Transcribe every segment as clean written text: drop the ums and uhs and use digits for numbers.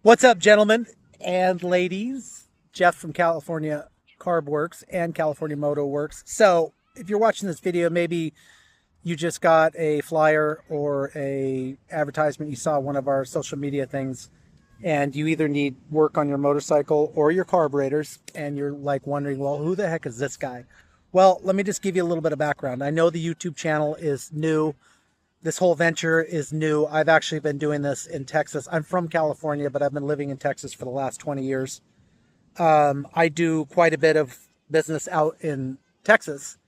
What's up, gentlemen and ladies? Jeff from California Carb Works and California Moto Works. So if you're watching this video, maybe you just got a flyer or a advertisement. You saw one of our social media things and you either need work on your motorcycle or your carburetors, and you're like wondering, well, who the heck is this guy? Well, let me just give you a little bit of background. I know the YouTube channel is new. This whole venture is new. I've actually been doing this in Texas. I'm from California, but I've been living in Texas for the last 20 years. I do quite a bit of business out in Texas,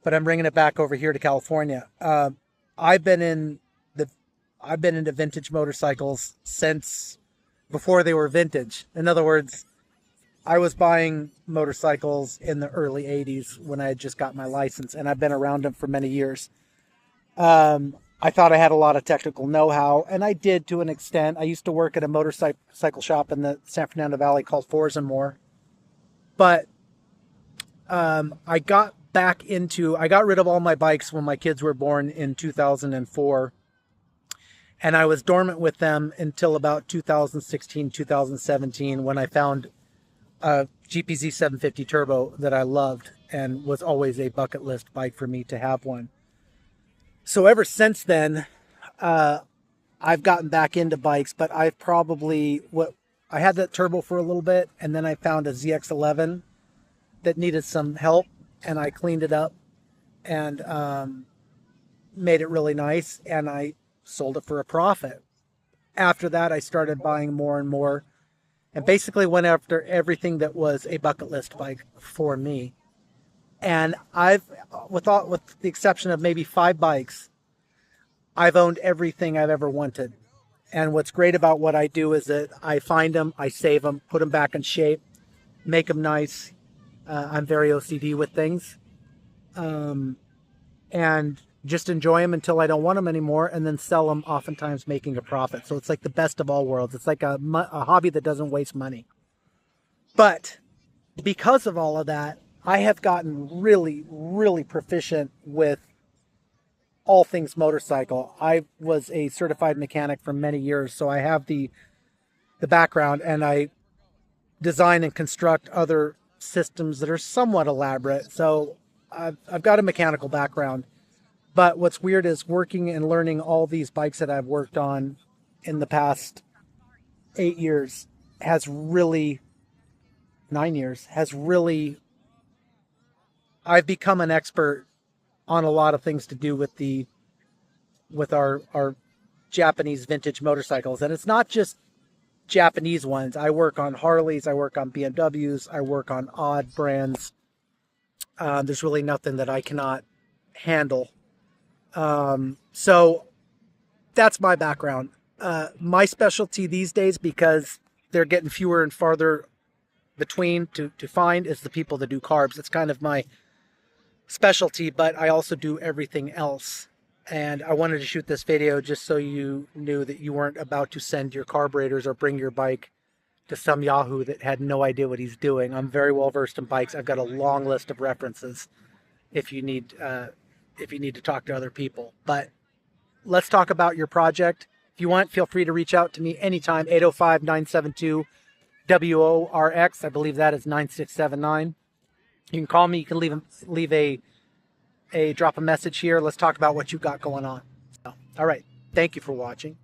but I'm bringing it back over here to California. I've been into vintage motorcycles since before they were vintage. In other words, I was buying motorcycles in the early 80s when I had just got my license, and I've been around them for many years. I thought I had a lot of technical know-how, and I did to an extent. I used to work at a motorcycle shop in the San Fernando Valley called Forza More. But I got rid of all my bikes when my kids were born in 2004. And I was dormant with them until about 2016, 2017, when I found a GPZ 750 Turbo that I loved and was always a bucket list bike for me to have one. So ever since then, I've gotten back into bikes, but I had that turbo for a little bit, and then I found a ZX11 that needed some help, and I cleaned it up and made it really nice, and I sold it for a profit. After that, I started buying more and more, and basically went after everything that was a bucket list bike for me. And with the exception of maybe 5 bikes, I've owned everything I've ever wanted. And what's great about what I do is that I find them, I save them, put them back in shape, make them nice. I'm very OCD with things. And just enjoy them until I don't want them anymore, and then sell them, oftentimes making a profit. So it's like the best of all worlds. It's like a hobby that doesn't waste money. But because of all of that, I have gotten really, really proficient with all things motorcycle. I was a certified mechanic for many years, so I have the background, and I design and construct other systems that are somewhat elaborate. So I've got a mechanical background. But what's weird is working and learning all these bikes that I've worked on in the past 8 years has really, 9 years, has really, I've become an expert on a lot of things to do with our Japanese vintage motorcycles. And it's not just Japanese ones. I work on Harleys, I work on BMWs, I work on odd brands. There's really nothing that I cannot handle. So that's my background. My specialty these days, because they're getting fewer and farther between to find, is the people that do carbs. It's kind of my specialty, but I also do everything else. And I wanted to shoot this video just so you knew that you weren't about to send your carburetors or bring your bike to some Yahoo that had no idea what he's doing. I'm very well versed in bikes. I've got a long list of references if you need to talk to other people. But let's talk about your project. If you want, feel free to reach out to me anytime. 805-972-WORX. I believe that is 9679. You can call me. You can leave a drop a message here. Let's talk about what you got going on. So, all right. Thank you for watching.